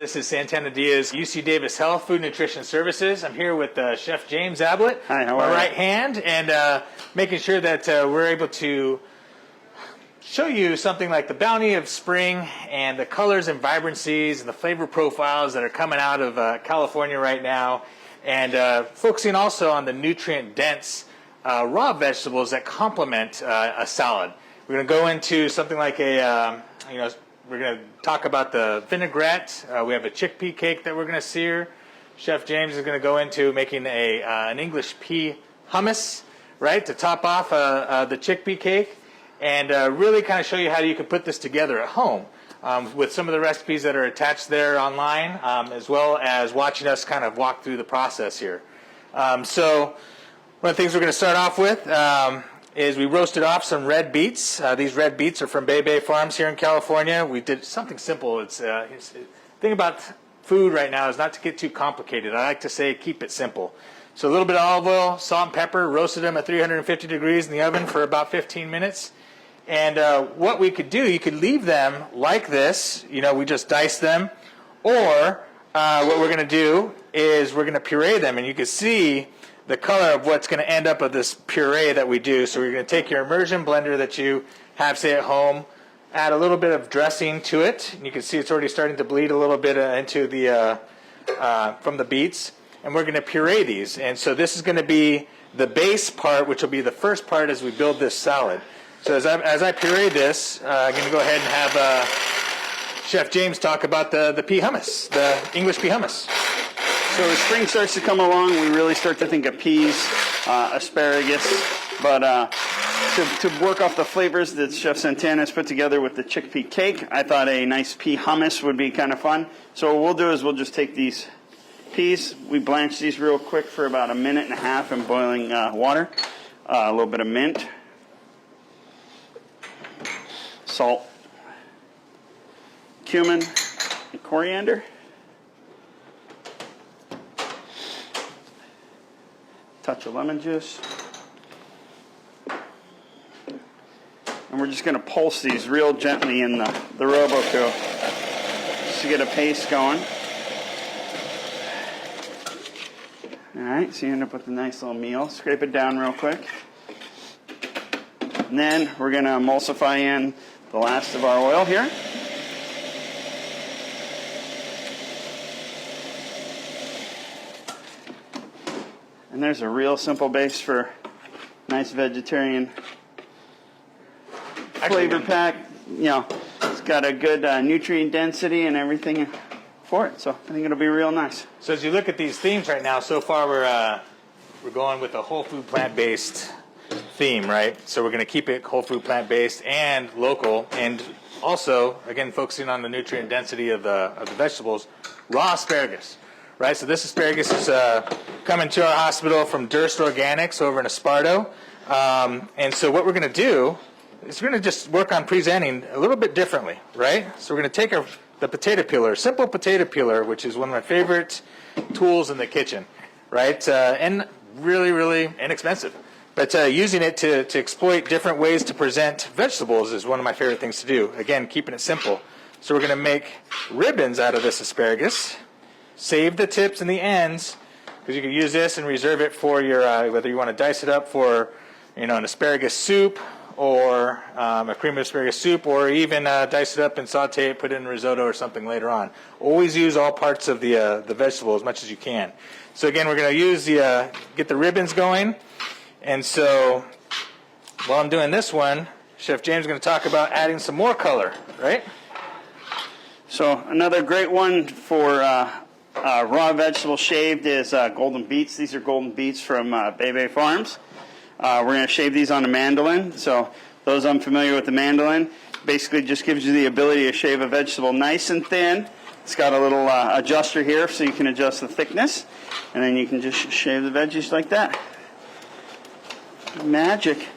This is Santana Diaz, UC Davis Health Food Nutrition Services. I'm here with Chef James Ablett, Hi, how are my you? right hand, and making sure that we're able to show you something like the bounty of spring and the colors and vibrancies and the flavor profiles that are coming out of California right now, and focusing also on the nutrient-dense raw vegetables that complement a salad. We're going to go into something like we're going to talk about the vinaigrette. We have a chickpea cake that we're going to sear. Chef James is going to go into making an English pea hummus, right, to top off the chickpea cake, and really kind of show you how you can put this together at home with some of the recipes that are attached there online, as well as watching us kind of walk through the process here. So one of the things we're going to start off with is we roasted off some red beets. These red beets are from Bea Farms here in California. We did something simple. The thing about food right now is not to get too complicated. I like to say keep it simple. So a little bit of olive oil, salt and pepper, roasted them at 350 degrees in the oven for about 15 minutes. And what we could do, you could leave them like this. You know, we just dice them. Or what we're going to do is we're going to puree them. And you can see the color of what's going to end up of this puree that we do. So we're going to take your immersion blender that you have, say, at home, add a little bit of dressing to it. And you can see it's already starting to bleed a little bit into the from the beets. And we're going to puree these. And so this is going to be the base part, which will be the first part as we build this salad. So as I puree this, I'm going to go ahead and have Chef James talk about the pea hummus, the English pea hummus. So as spring starts to come along, we really start to think of peas, asparagus, but to work off the flavors that Chef Santana has put together with the chickpea cake, I thought a nice pea hummus would be kind of fun. So what we'll do is we'll just take these peas, we blanch these real quick for about 1.5 minutes in boiling water, a little bit of mint, salt, cumin, and coriander. Touch of lemon juice. And we're just going to pulse these real gently in the Roboco just to get a paste going. Alright, so you end up with a nice little meal. Scrape it down real quick. And then we're going to emulsify in the last of our oil here. And there's a real simple base for nice vegetarian flavor pack. You know, it's got a good nutrient density and everything for it. So I think it'll be real nice. So as you look at these themes right now, so far we're going with a whole food plant-based theme, right? So we're going to keep it whole food plant-based and local, and also again focusing on the nutrient density of the vegetables. Raw asparagus. Right, so this asparagus is coming to our hospital from Durst Organics over in Esparto. And so what we're going to do is we're going to just work on presenting a little bit differently, right? So we're going to take the potato peeler, simple potato peeler, which is one of my favorite tools in the kitchen, right? And really, really inexpensive. But using it to exploit different ways to present vegetables is one of my favorite things to do. Again, keeping it simple. So we're going to make ribbons out of this asparagus. Save the tips and the ends, because you can use this and reserve it for your whether you want to dice it up for an asparagus soup or a cream of asparagus soup, or even dice it up and saute it, put it in risotto or something later on. Always use all parts of the vegetable as much as you can. So again, we're going to use get the ribbons going, and so while I'm doing this one, Chef James is going to talk about adding some more color, right? So another great one for raw vegetable shaved is golden beets. These are golden beets from Bea Farms. We're going to shave these on a mandolin. So those unfamiliar with the mandolin, basically just gives you the ability to shave a vegetable nice and thin. It's got a little adjuster here so you can adjust the thickness. And then you can just shave the veggies like that. Magic.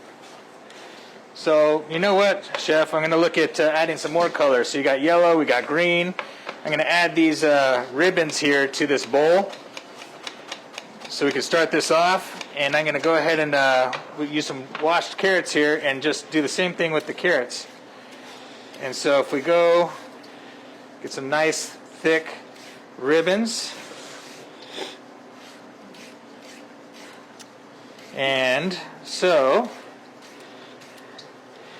So you know what, Chef? I'm going to look at adding some more color. So you got yellow, we got green. I'm going to add these ribbons here to this bowl. So we can start this off. And I'm going to go ahead and use some washed carrots here and just do the same thing with the carrots. And so if we go get some nice thick ribbons. And so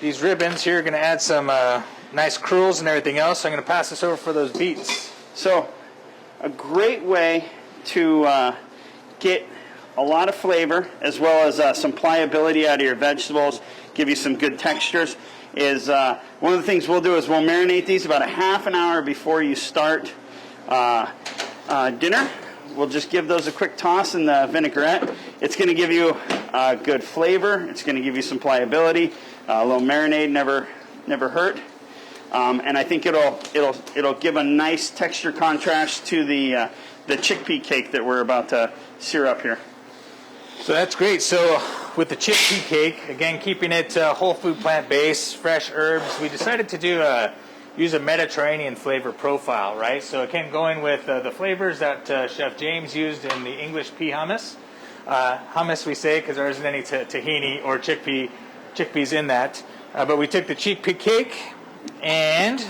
these ribbons here are going to add some nice cruels and everything else. So I'm going to pass this over for those beets. So a great way to get a lot of flavor as well as some pliability out of your vegetables, give you some good textures, is one of the things we'll do is we'll marinate these about a half an hour before you start dinner. We'll just give those a quick toss in the vinaigrette. It's going to give you good flavor. It's going to give you some pliability. A little marinade never hurt. And I think it'll give a nice texture contrast to the chickpea cake that we're about to sear up here. So that's great. So with the chickpea cake, again, keeping it whole food plant based, fresh herbs, we decided to use a Mediterranean flavor profile, right? So again, going with the flavors that Chef James used in the English pea hummus. Hummus we say because there isn't any tahini or chickpeas in that. But we took the chickpea cake, and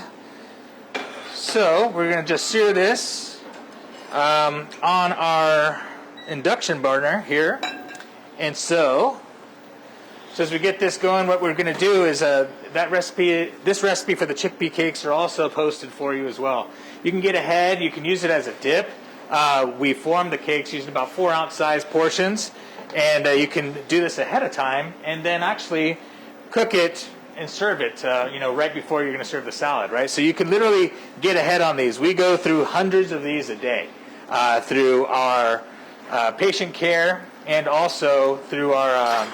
so we're going to just sear this on our induction burner here. And so as we get this going, what we're going to do is this recipe for the chickpea cakes are also posted for you as well. You can get ahead. You can use it as a dip. We form the cakes using about 4-ounce size portions, and you can do this ahead of time and then actually cook it and serve it, right before you're going to serve the salad, right? So you can literally get ahead on these. We go through hundreds of these a day through our patient care and also through our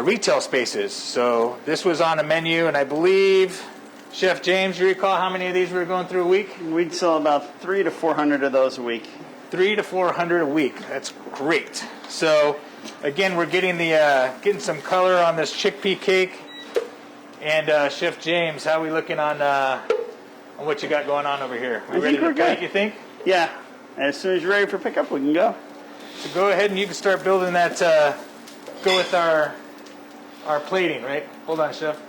retail spaces. So this was on a menu, and I believe, Chef James, you recall how many of these we were going through a week? We'd sell about 300 to 400 of those a week. 300 to 400 a week. That's great. So again, we're getting getting some color on this chickpea cake. And Chef James, how are we looking on what you got going on over here? We ready to plate, you think? Yeah. As soon as you're ready for pickup, we can go. So go ahead and you can start building that. Go with our plating, right? Hold on, Chef.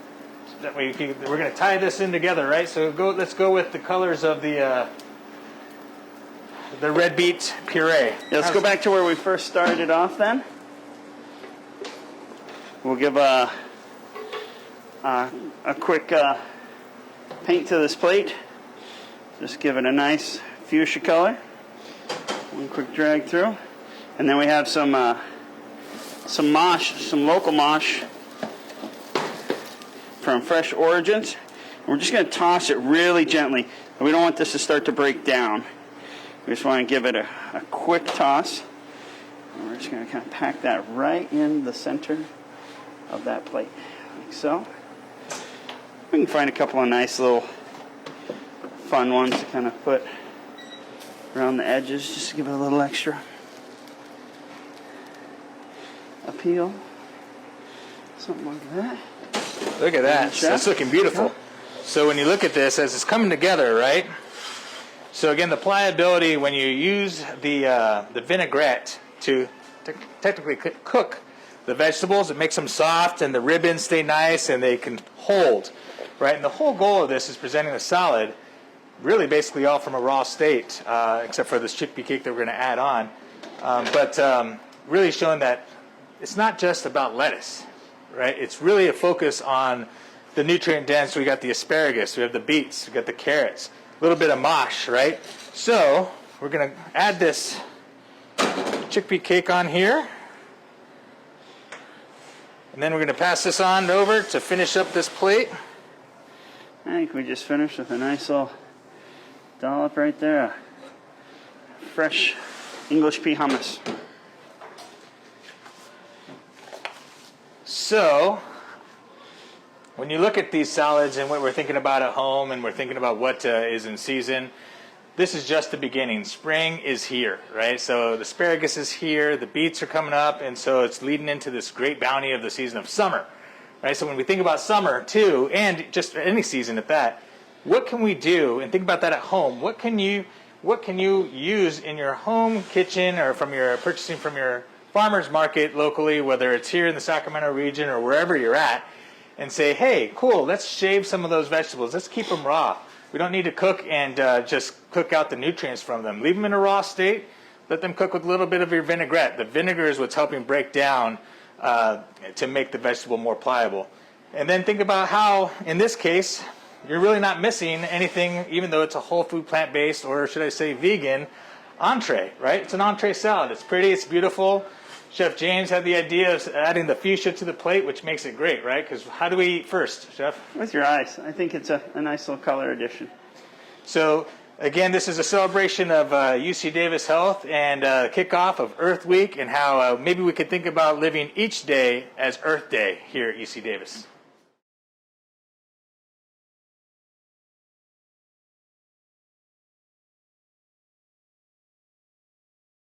That way we're going to tie this in together, right? So let's go with the colors of the red beet puree. Yeah, let's go back to where we first started it off then. We'll give a quick paint to this plate. Just give it a nice fuchsia color. One quick drag through. And then we have some mosh, some local mosh from Fresh Origins. And we're just going to toss it really gently. We don't want this to start to break down. We just want to give it a quick toss. And we're just going to kind of pack that right in the center of that plate, like so. We can find a couple of nice little fun ones to kind of put around the edges, just to give it a little extra appeal. Something like that. Look at that. That's looking beautiful. So when you look at this, as it's coming together, right? So again, the pliability when you use the vinaigrette to technically cook the vegetables, it makes them soft and the ribbons stay nice and they can hold, right? And the whole goal of this is presenting the salad really basically all from a raw state, except for this chickpea cake that we're going to add on. But really showing that it's not just about lettuce, right? It's really a focus on the nutrient dense. We got the asparagus, we have the beets, we got the carrots, a little bit of mosh, right? So we're going to add this chickpea cake on here. And then we're going to pass this on over to finish up this plate. I think we just finished with a nice little dollop right there. Fresh English pea hummus. So, when you look at these salads and what we're thinking about at home and we're thinking about what is in season, this is just the beginning. Spring is here, right? So the asparagus is here, the beets are coming up, and so it's leading into this great bounty of the season of summer, right? So when we think about summer too, and just any season at that, what can we do? And think about that at home. What can you use in your home kitchen or from your purchasing from your farmer's market locally, whether it's here in the Sacramento region or wherever you're at, and say, hey, cool, let's shave some of those vegetables. Let's keep them raw. We don't need to cook and just cook out the nutrients from them. Leave them in a raw state. Let them cook with a little bit of your vinaigrette. The vinegar is what's helping break down to make the vegetable more pliable. And then think about how, in this case, you're really not missing anything, even though it's a whole food plant-based, or should I say vegan, entree, right? It's an entree salad. It's pretty, it's beautiful. Chef James had the idea of adding the fuchsia to the plate, which makes it great, right? Because how do we eat first, Chef? With your eyes. I think it's a nice little color addition. So, again, this is a celebration of UC Davis Health and kickoff of Earth Week, and how maybe we could think about living each day as Earth Day here at UC Davis.